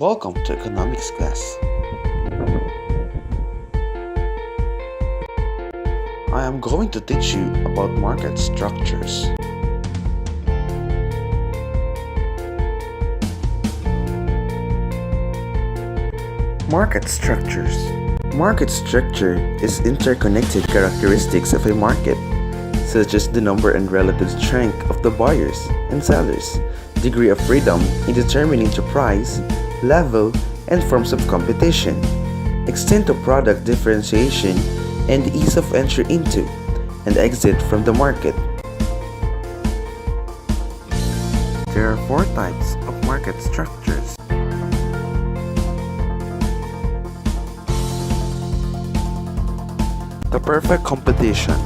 Welcome to economics class. I am going to teach you about market structures. Market structures. Market structure is interconnected characteristics of a market, such as the number and relative strength of the buyers and sellers, degree of freedom in determining the price, level, and forms of competition, extent of product differentiation, and ease of entry into and exit from the market. There are four types of market structures. The perfect competition.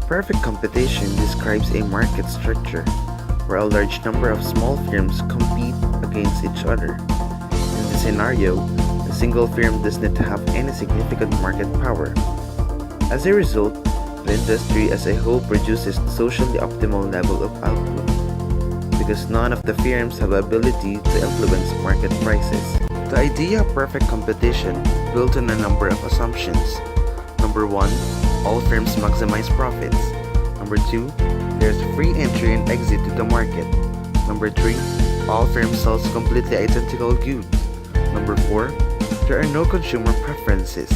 Perfect competition describes a market structure where a large number of small firms compete against each other. In this scenario, a single firm does not have any significant market power. As a result, the industry as a whole produces the socially optimal level of output, because none of the firms have the ability to influence market prices. The idea of perfect competition built on a number of assumptions. Number 1, all firms maximize profits. Number 2, there's free entry and exit to the market. Number 3, all firms sell completely identical goods. Number 4, there are no consumer preferences.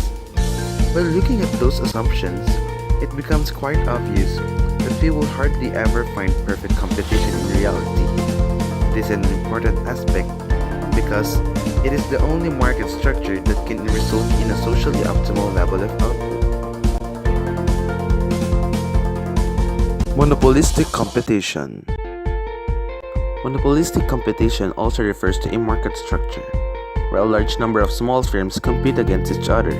By looking at those assumptions, it becomes quite obvious that we will hardly ever find perfect competition in reality. This is an important aspect because it is the only market structure that can result in a socially optimal level of output. Monopolistic competition. Monopolistic competition also refers to a market structure where a large number of small firms compete against each other.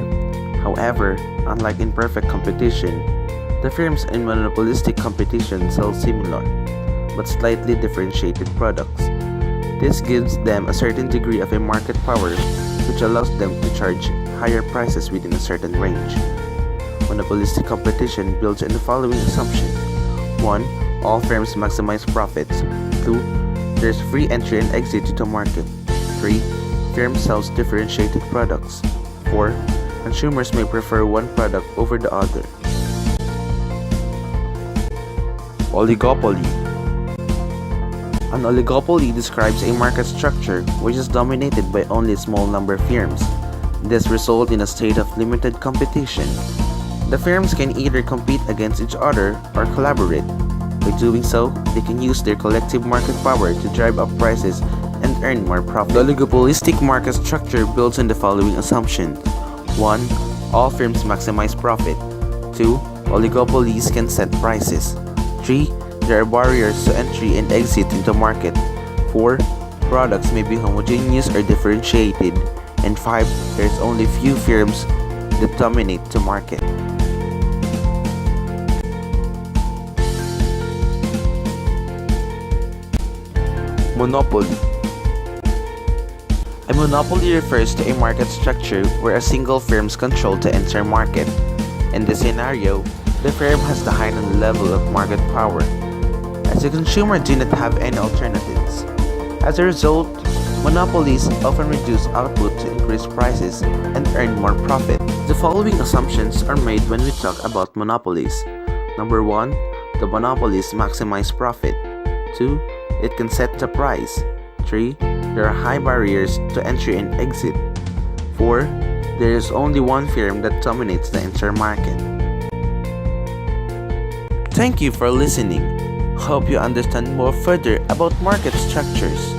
However, unlike in perfect competition, the firms in monopolistic competition sell similar but slightly differentiated products. This gives them a certain degree of a market power, which allows them to charge higher prices within a certain range. Monopolistic competition builds on the following assumption. 1. All firms maximize profits. 2. There's free entry and exit to the market. 3. Firms sells differentiated products. 4. Consumers may prefer one product over the other. Oligopoly. An oligopoly describes a market structure which is dominated by only a small number of firms. This results in a state of limited competition. The firms can either compete against each other or collaborate. By doing so, they can use their collective market power to drive up prices and earn more profit. The oligopolistic market structure builds on the following assumptions. 1. All firms maximize profit. 2. Oligopolies can set prices. 3. There are barriers to entry and exit into the market. 4. Products may be homogeneous or differentiated. And 5. There's only few firms that dominate the market. Monopoly. A monopoly refers to a market structure where a single firm controls the entire market. In this scenario, the firm has the heightened level of market power, as the consumer do not have any alternatives. As a result, monopolies often reduce output to increase prices and earn more profit. The following assumptions are made when we talk about monopolies. Number 1, the monopolies maximize profit. 2, it can set the price. 3, there are high barriers to entry and exit. 4, there is only one firm that dominates the entire market. Thank you for listening. Hope you understand more further about market structures.